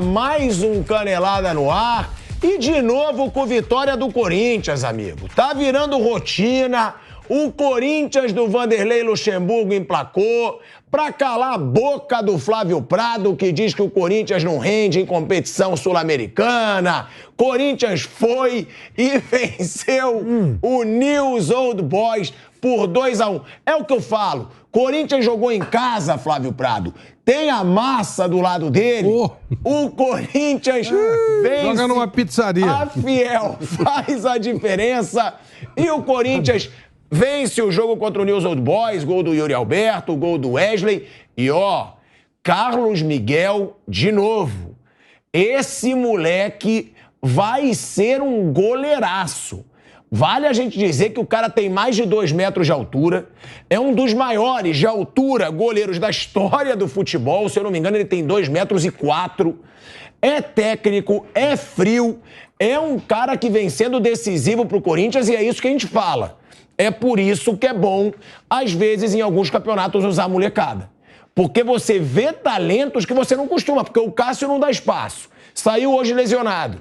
Mais um Canelada no ar e de novo com vitória do Corinthians, amigo. Tá virando rotina. O Corinthians do Vanderlei Luxemburgo emplacou pra calar a boca do Flávio Prado, que diz que o Corinthians não rende em competição sul-americana. Corinthians foi e venceu o News Old Boys por 2-1. É o que eu falo. Corinthians jogou em casa, Flávio Prado. Tem a massa do lado dele. O Corinthians vence. Joga numa pizzaria. A Fiel faz a diferença. E o Corinthians vence o jogo contra o News Old Boys. Gol do Yuri Alberto, gol do Wesley. E Carlos Miguel de novo. Esse moleque vai ser um goleiraço. Vale a gente dizer que o cara tem mais de 2 metros de altura, é um dos maiores de altura goleiros da história do futebol, se eu não me engano ele tem 2,4 metros, é técnico, é frio, é um cara que vem sendo decisivo pro Corinthians e é isso que a gente fala. É por isso que é bom, às vezes, em alguns campeonatos, usar molecada. Porque você vê talentos que você não costuma, porque o Cássio não dá espaço. Saiu hoje lesionado.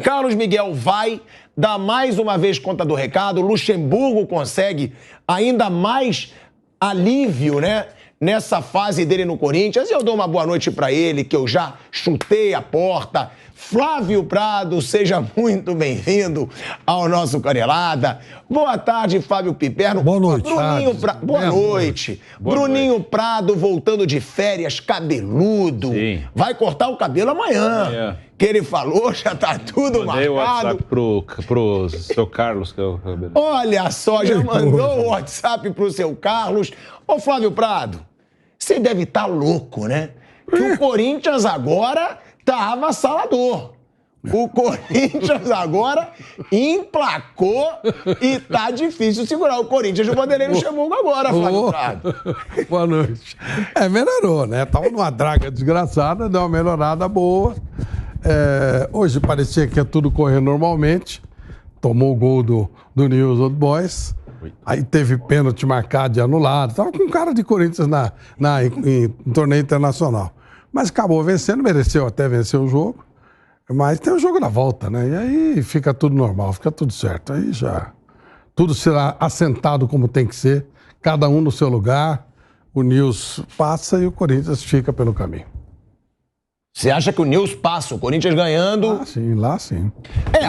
Carlos Miguel vai dar mais uma vez conta do recado. Luxemburgo consegue ainda mais alívio, né? Nessa fase dele no Corinthians. E eu dou uma boa noite pra ele, que eu já chutei a porta. Flávio Prado, seja muito bem-vindo ao nosso Canelada. Boa tarde, Fábio Piperno. Boa noite. Bruninho Prado. Boa noite. Bruninho Prado voltando de férias, cabeludo. Sim. Vai cortar o cabelo amanhã. Que ele falou, já tá tudo marcado. Mandei o WhatsApp pro seu Carlos, que é o cabelo. Olha só, já mandou o WhatsApp pro seu Carlos. Ô, Flávio Prado, você deve estar louco, né? Que o Corinthians agora tá avassalador. O Corinthians agora emplacou e tá difícil segurar. O Corinthians do Vanderlei Luxemburgo agora, Flávio Prado. Boa noite. Melhorou, né? Tava numa draga desgraçada, deu uma melhorada boa. Hoje parecia que ia tudo correr normalmente. Tomou o gol do News Old Boys. Aí teve pênalti marcado e anulado. Tava com cara de Corinthians em torneio internacional. Mas acabou vencendo, mereceu até vencer o jogo. Mas tem o jogo da volta, né? E aí fica tudo normal, fica tudo certo. Aí já tudo será assentado como tem que ser, cada um no seu lugar. O News passa e o Corinthians fica pelo caminho. Você acha que o News passa, o Corinthians ganhando? Lá sim.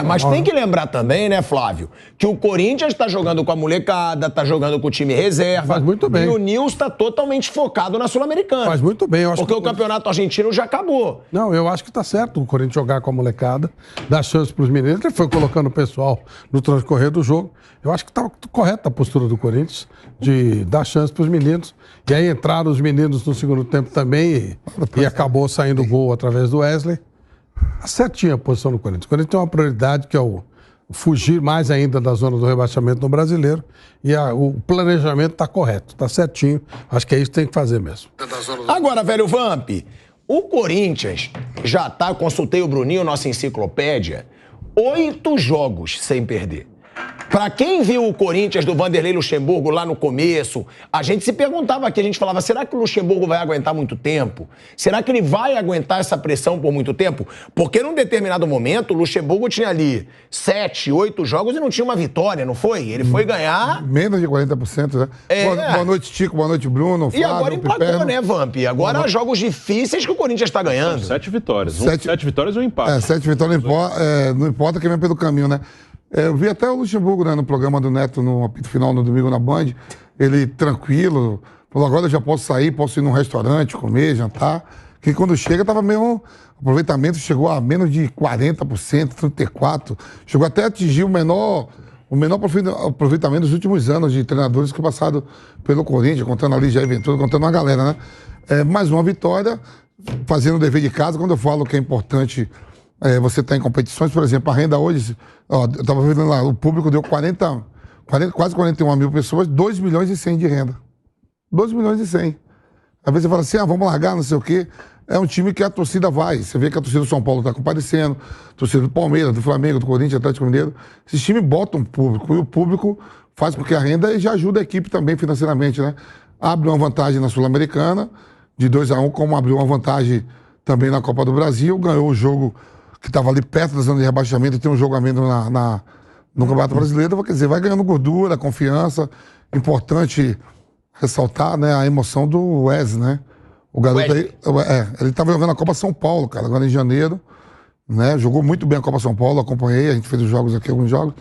Mas tem que lembrar também, né, Flávio, que o Corinthians tá jogando com a molecada, tá jogando com o time reserva. Faz muito bem. E o News tá totalmente focado na Sul-Americana. Faz muito bem. Eu acho porque o campeonato argentino já acabou. Não, eu acho que tá certo o Corinthians jogar com a molecada, dar chance pros meninos. Ele foi colocando o pessoal no transcorrer do jogo. Eu acho que tá correta a postura do Corinthians de dar chance pros meninos. E aí entraram os meninos no segundo tempo também e acabou saindo o gol através do Wesley. Certinha a posição do Corinthians. O Corinthians tem uma prioridade que é o fugir mais ainda da zona do rebaixamento no Brasileiro e o planejamento está correto, está certinho. Acho que é isso que tem que fazer mesmo. Agora, velho Vamp, o Corinthians já tá, consultei o Bruninho, nossa enciclopédia, 8 jogos sem perder. Pra quem viu o Corinthians do Vanderlei Luxemburgo lá no começo, a gente se perguntava aqui, a gente falava, será que o Luxemburgo vai aguentar muito tempo? Será que ele vai aguentar essa pressão por muito tempo? Porque num determinado momento, o Luxemburgo tinha ali 7, 8 jogos e não tinha uma vitória, não foi? Ele foi ganhar... Menos de 40%, né? Boa noite, Tico, boa noite, Bruno, Flávio, e agora emplacou, Piperno. né, Vamp? Agora jogos difíceis que o Corinthians tá ganhando. 7 vitórias. 7 vitórias e um empate. 7 vitórias não importa quem vem pelo caminho, né? Eu vi até o Luxemburgo, né, no programa do Neto, no apito final, no domingo na Band, ele tranquilo, falou, agora eu já posso sair, posso ir num restaurante, comer, jantar, que quando chega tava meio, o aproveitamento chegou a menos de 40%, 34%, chegou até a atingir o menor aproveitamento dos últimos anos de treinadores que passaram pelo Corinthians, contando ali Jair Ventura, contando uma galera, né? Mais uma vitória, fazendo o dever de casa, quando eu falo que é importante... você está em competições, por exemplo, a renda hoje, eu estava vendo lá, o público deu quase 41 mil pessoas, 2 milhões e 100 de renda. 2 milhões e 100. Às vezes você fala assim, vamos largar, não sei o quê. É um time que a torcida vai. Você vê que a torcida do São Paulo está comparecendo, a torcida do Palmeiras, do Flamengo, do Corinthians, Atlético Mineiro. Esses times botam público, e o público faz com que a renda já ajuda a equipe também financeiramente, né? Abre uma vantagem na Sul-Americana, de 2-1, como abriu uma vantagem também na Copa do Brasil, ganhou o jogo que estava ali perto da zona de rebaixamento, e tem um jogo a menos no Campeonato Brasileiro, quer dizer, vai ganhando gordura, confiança. Importante ressaltar, né, a emoção do Wesley, né? O garoto aí, ele estava jogando a Copa São Paulo, cara, agora em janeiro, né? Jogou muito bem a Copa São Paulo, acompanhei, a gente fez os jogos aqui, alguns jogos,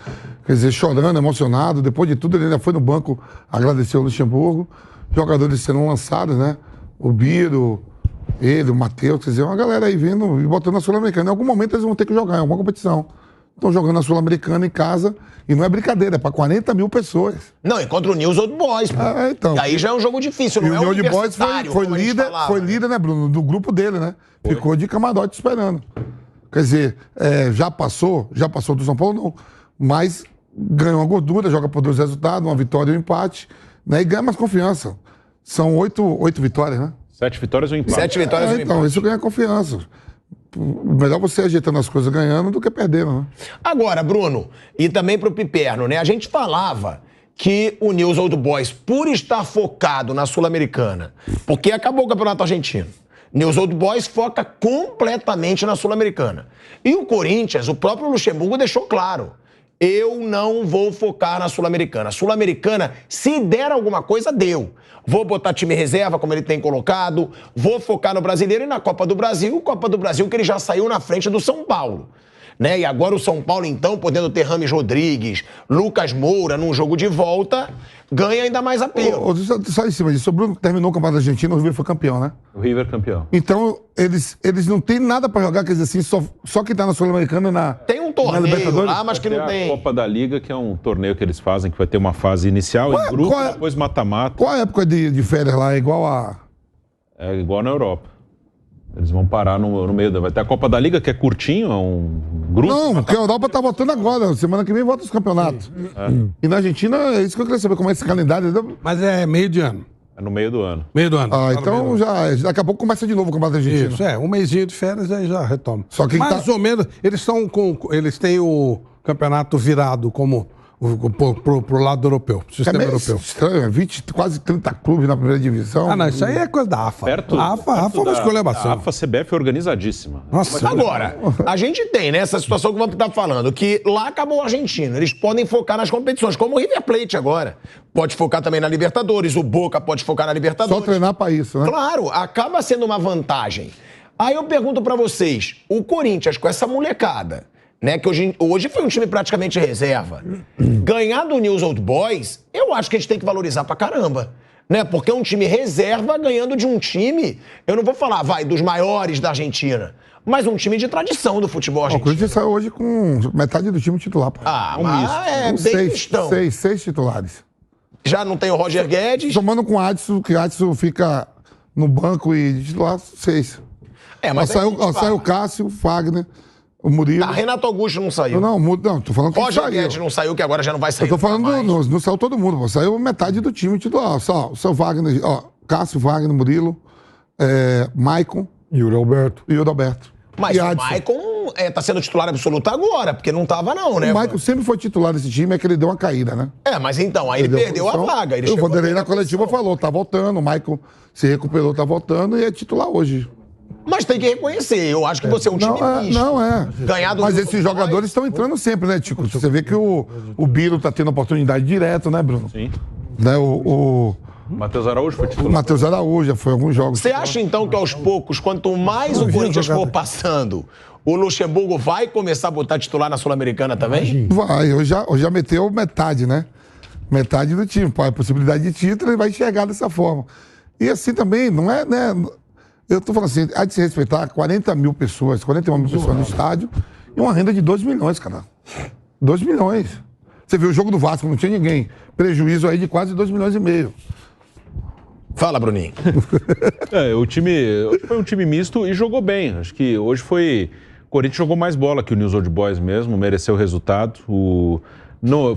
quer dizer, chorando, emocionado. Depois de tudo, ele ainda foi no banco agradecer o Luxemburgo. Jogadores sendo lançados, né? O Biro, ele, o Matheus, quer dizer, uma galera aí vindo e botando na Sul-Americana. Em algum momento eles vão ter que jogar em alguma competição. Estão jogando na Sul-Americana em casa, e não é brincadeira, é para 40 mil pessoas. Não, e contra o News Old Boys, pô. Então. E aí já é um jogo difícil, não E é o New Old Boys universitário, foi como a gente líder, falava, né, Bruno? Do grupo dele, né? Ficou de camarote esperando. Quer dizer, já passou do São Paulo, não. Mas ganha uma gordura, joga por 2 resultados, uma vitória e um empate, né? E ganha mais confiança. São 8 vitórias, né? 7 vitórias e um empate. 7 vitórias e um Então, empate. isso ganha confiança. Melhor você ajeitando as coisas ganhando do que perdendo, né? Agora, Bruno, e também pro Piperno, né? A gente falava que o News Old Boys, por estar focado na Sul-Americana, porque acabou o Campeonato Argentino, News Old Boys foca completamente na Sul-Americana. E o Corinthians, o próprio Luxemburgo deixou claro, eu não vou focar na Sul-Americana. Sul-Americana, se der alguma coisa, deu. Vou botar time reserva, como ele tem colocado, vou focar no Brasileiro e na Copa do Brasil que ele já saiu na frente do São Paulo. Né? E agora o São Paulo, então, podendo ter Rames Rodrigues, Lucas Moura num jogo de volta, ganha ainda mais apelo. Só em cima disso, o Bruno terminou o Campeonato Argentino, o River foi campeão, né? O River campeão. Então, eles não têm nada pra jogar, quer dizer assim, só quem tá na Sul-Americana na Tem um na torneio Libertadores. lá, mas que não Tem a tem... Copa da Liga, que é um torneio que eles fazem, que vai ter uma fase inicial em grupo, qual é- depois mata-mata. Qual a época de férias lá? É igual a... É igual na Europa. Eles vão parar no meio da... Vai ter a Copa da Liga, que é curtinho, é um grupo. Não, porque a Europa tá voltando agora. Semana que vem volta os campeonatos. E na Argentina, é isso que eu queria saber, como é esse calendário. Mas é meio de ano. É no meio do ano. Meio do ano. Ah, Tá no meio do então ano. daqui a pouco começa de novo o Campeonato Argentino. Isso, um mesinho de férias aí já retoma. Só que Mais tá- ou menos, eles têm o campeonato virado como pro lado europeu, É sistema meio europeu. estranho, é 20, quase 30 clubes na primeira divisão. Ah, não, isso aí é coisa da AFA. A AFA é uma escolhebação. A AFA CBF é organizadíssima. Nossa, Agora, a gente tem, né, essa situação que o Vamp tá falando, que lá acabou o argentino. Eles podem focar nas competições, como o River Plate agora. Pode focar também na Libertadores, o Boca pode focar na Libertadores. Só treinar pra isso, né? Claro, acaba sendo uma vantagem. Aí eu pergunto pra vocês, o Corinthians com essa molecada, né, que hoje foi um time praticamente reserva, ganhar do News Old Boys, eu acho que a gente tem que valorizar pra caramba. Né? Porque é um time reserva ganhando de um time, eu não vou falar, dos maiores da Argentina, mas um time de tradição do futebol O argentino. Corinthians saiu hoje com metade do time titular. Pô. Mas é Com bem mistão. seis titulares. Já não tem o Roger Guedes. Somando com o Adson, que o Adson fica no banco e de titular, 6. Mas aí a gente fala. Saiu o Cássio, o Fagner, o Murilo. Renato Augusto não saiu. Não, tô falando que Roger saiu. Guedes não saiu, que agora já não vai sair. Eu tô falando, nunca mais. não saiu todo mundo, pô. Saiu metade do time titular. Só o Wagner, Cássio, Wagner, Murilo, Maicon e o Alberto. e o Alberto. Mas e o Adson. Maicon tá sendo titular absoluto agora, porque não tava não, né? O Maicon sempre foi titular desse time, é que ele deu uma caída, né? Mas então, aí ele perdeu a posição. vaga. Ele O chegou Vanderlei a na coletiva falou, tá voltando, o Maicon se recuperou, tá voltando e é titular hoje. Mas tem que reconhecer, eu acho que você é um time misto. Não é. Ganhar do Mas News esses Old jogadores Boys. estão entrando sempre, né, Tico? Você vê que o Biro tá tendo oportunidade direto, né, Bruno? Sim. Né, o Matheus Araújo foi titular. Matheus Araújo já foi em alguns jogos. Você acha então que aos poucos, quanto mais o Corinthians for passando, o Luxemburgo vai começar a botar titular na Sul-Americana também? Vai, hoje já meteu metade, né? Metade do time. Pô, a possibilidade de título, ele vai enxergar dessa forma. E assim também, não é, né? Eu tô falando assim, há de se respeitar 41 mil pessoas no estádio e uma renda de 2 milhões, cara. 2 milhões. Você viu o jogo do Vasco, não tinha ninguém. Prejuízo aí de quase 2 milhões e meio. Fala, Bruninho. O time foi um time misto e jogou bem. Acho que hoje foi... O Corinthians jogou mais bola que o News Old Boys mesmo, mereceu o resultado.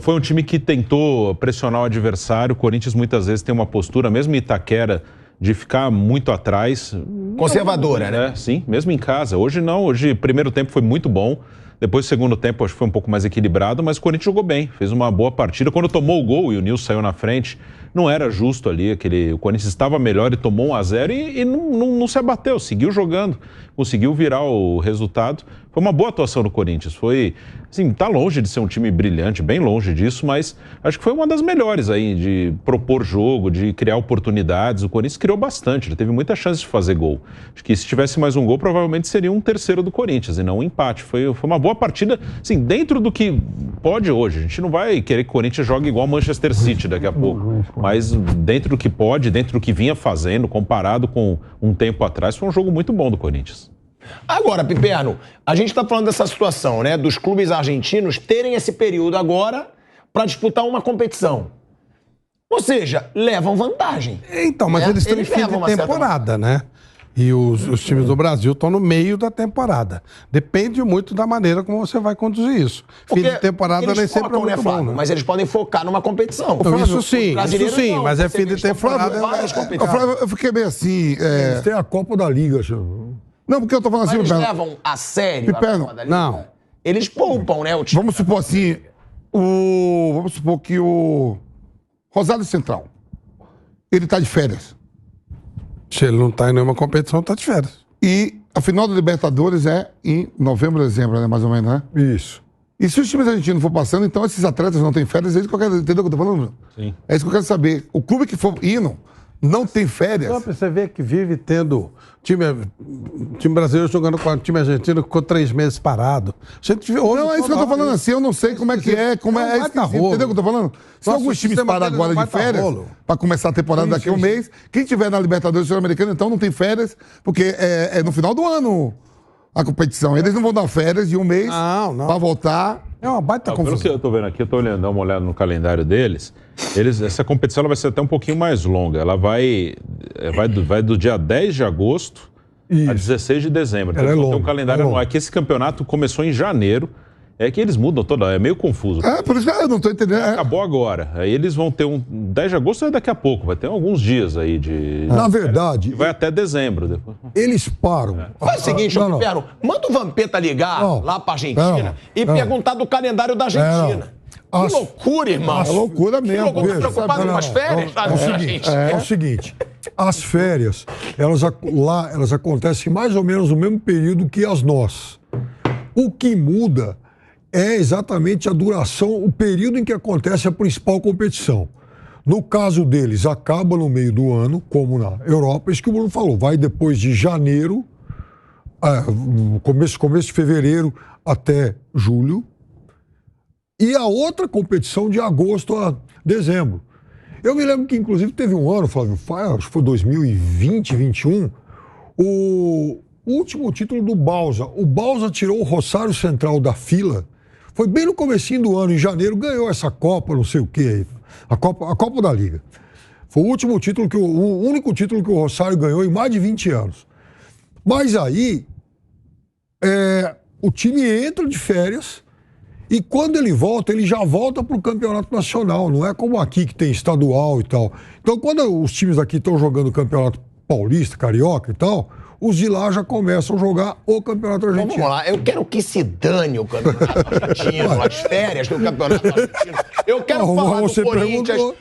Foi um time que tentou pressionar o adversário. O Corinthians muitas vezes tem uma postura, mesmo em Itaquera, de ficar muito atrás. Conservadora, né? Sim, mesmo em casa. Hoje não, hoje primeiro tempo foi muito bom. Depois, segundo tempo, acho que foi um pouco mais equilibrado, mas o Corinthians jogou bem, fez uma boa partida. Quando tomou o gol e o Nilson saiu na frente, não era justo ali, o Corinthians estava melhor e tomou 1-0 e não se abateu, seguiu jogando. conseguiu virar o resultado. Foi uma boa atuação do Corinthians. Foi, assim, tá longe de ser um time brilhante, bem longe disso, mas acho que foi uma das melhores aí de propor jogo, de criar oportunidades. O Corinthians criou bastante, ele teve muita chance de fazer gol. Acho que se tivesse mais um gol, provavelmente seria um terceiro do Corinthians e não um empate. Foi uma boa partida, assim, dentro do que pode hoje. A gente não vai querer que o Corinthians jogue igual Manchester City daqui a pouco, mas dentro do que pode, dentro do que vinha fazendo, comparado com um tempo atrás, foi um jogo muito bom do Corinthians. Agora, Piperno, a gente está falando dessa situação, né? Dos clubes argentinos terem esse período agora para disputar uma competição. Ou seja, levam vantagem. Então, mas eles estão em fim de temporada, né? E os times do Brasil estão no meio da temporada. Depende muito da maneira como você vai conduzir isso. Fim de temporada nem sempre é muito bom, né? Mas eles podem focar numa competição. Então, isso sim, não, mas é fim de temporada. Eu fiquei meio assim... Eles têm a Copa da Liga, senhor. Não, porque eu tô falando assim... Mas eles levam a sério a Copa da Liga? Não. Eles poupam, né, o time. Vamos supor assim, vamos supor que o Rosário Central, ele tá de férias. Se ele não tá em nenhuma competição, tá de férias. E a final da Libertadores é em novembro, dezembro, né, mais ou menos, né? Isso. E se os times argentinos for passando, então esses atletas não têm férias, é isso que eu quero, entendeu o que eu tô falando? Sim. É isso que eu quero saber. O clube que for indo não tem férias. Só pra você ver que vive tendo time brasileiro jogando com o time argentino que ficou 3 meses parado. A gente viu, Não, é isso que eu tô falando assim, eu não sei como é que é, esquisito, entendeu o que eu tô falando? Se alguns times param agora de férias, para começar a temporada daqui a um mês, quem tiver na Libertadores Sul-Americana, então não tem férias, porque é no final do ano a competição. Eles não vão dar férias de um mês para voltar. É uma baita confusão. Pelo que eu tô vendo aqui, eu tô olhando, dando uma olhada no calendário deles. Essa competição ela vai ser até um pouquinho mais longa. Ela vai do dia 10 de agosto a 16 de dezembro. Então, Ela é eles vão ter longa, um calendário anual. É que esse campeonato começou em janeiro. É que eles mudam toda, é meio confuso. Por isso que eu não tô entendendo. Acabou agora. Aí eles vão ter 10 de agosto é daqui a pouco. Vai ter alguns dias aí de... Na verdade, E vai até dezembro depois. eles param. Faz o seguinte, Não, não. Piperno, manda o Vampeta ligar Não. lá pra Argentina Não. e Não. perguntar do calendário da Argentina. Não. Que loucura, irmão. É loucura mesmo. Que loucura, Veja, preocupado com as férias da Argentina. É o seguinte, as férias, elas acontecem mais ou menos no mesmo período que as nossas. O que muda é exatamente a duração, o período em que acontece a principal competição. No caso deles, acaba no meio do ano, como na Europa, isso que o Bruno falou, vai depois de janeiro, começo de fevereiro até julho, e a outra competição de agosto a dezembro. Eu me lembro que, inclusive, teve um ano, Flávio, acho que foi 2020, 2021, o último título do Balsa. O Balsa tirou o Rosário Central da fila. Foi bem no comecinho do ano, em janeiro, ganhou essa Copa, não sei o quê, a Copa da Liga. Foi o último título, o único título que o Rosário ganhou em mais de 20 anos. Mas aí, o time entra de férias e quando ele volta, ele já volta para o campeonato nacional. Não é como aqui que tem estadual e tal. Então, quando os times aqui estão jogando o campeonato paulista, carioca e tal, os de lá já começam a jogar o campeonato argentino. Vamos lá, eu quero que se dane o campeonato argentino, as férias do campeonato argentino. Eu quero falar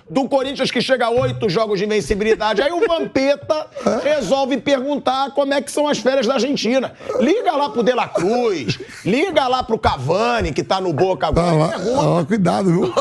do Corinthians que chega a 8 jogos de invencibilidade. Aí o Vampeta resolve perguntar como é que são as férias da Argentina. Liga lá pro De La Cruz, liga lá pro Cavani, que tá no Boca agora. Cuidado, viu?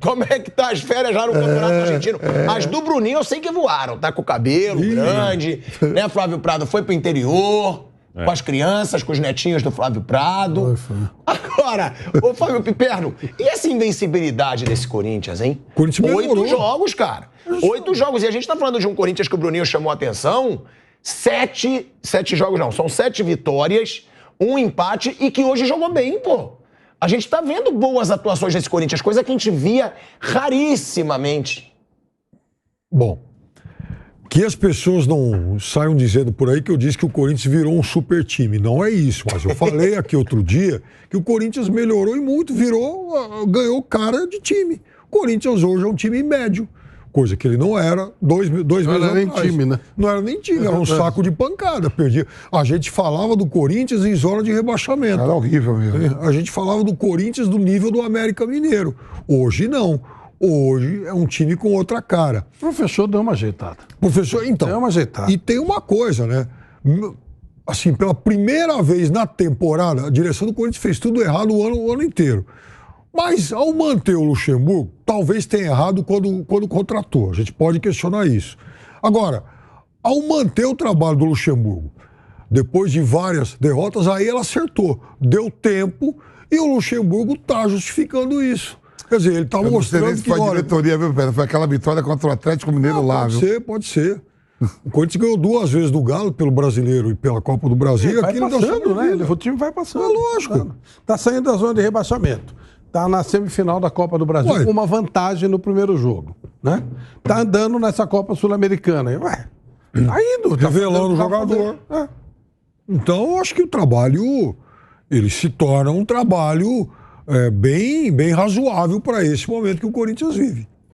Como é que tá as férias lá no campeonato argentino? As do Bruninho eu sei que voaram, tá com o cabelo grande, né? Flávio Prado foi pro interior, com as crianças, com os netinhos do Flávio Prado. Agora, ô Fábio Piperno, e essa invencibilidade desse Corinthians, hein? 8 jogos, cara. 8 jogos. E a gente tá falando de um Corinthians que o Bruninho chamou a atenção. 7 jogos não, são 7 vitórias, 1 empate e que hoje jogou bem, pô. A gente tá vendo boas atuações desse Corinthians, coisa que a gente via rarissimamente. Bom, que as pessoas não saiam dizendo por aí que eu disse que o Corinthians virou um super time. Não é isso, mas eu falei aqui outro dia que o Corinthians melhorou e muito, ganhou cara de time. O Corinthians hoje é um time médio, coisa que ele não era dois meses atrás. Não era nem time, né? Não era nem time, era um saco de pancada. Perdia. A gente falava do Corinthians em zona de rebaixamento. Era horrível mesmo. A gente falava do Corinthians do nível do América Mineiro. Hoje não. Hoje é um time com outra cara. O professor deu uma ajeitada. Então. Deu uma ajeitada. E tem uma coisa, né? assim, pela primeira vez na temporada, a direção do Corinthians fez tudo errado o ano inteiro. Mas ao manter o Luxemburgo, talvez tenha errado quando contratou. A gente pode questionar isso. Agora, ao manter o trabalho do Luxemburgo, depois de várias derrotas, aí ela acertou. Deu tempo e o Luxemburgo está justificando isso. Quer dizer, ele está mostrando que... Foi a diretoria, viu, Pedro? Foi aquela vitória contra o Atlético Mineiro lá, viu? Pode ser. O Corinthians ganhou 2 vezes do Galo, pelo Brasileiro e pela Copa do Brasil. Vai passando, né? O time vai passando. É lógico. Está saindo da zona de rebaixamento. Está na semifinal da Copa do Brasil com uma vantagem no primeiro jogo, né? Está andando nessa Copa Sul-Americana. Ué, tá indo. Revelando o jogador. Então, eu acho que o trabalho, ele se torna um trabalho bem razoável para esse momento que o Corinthians vive.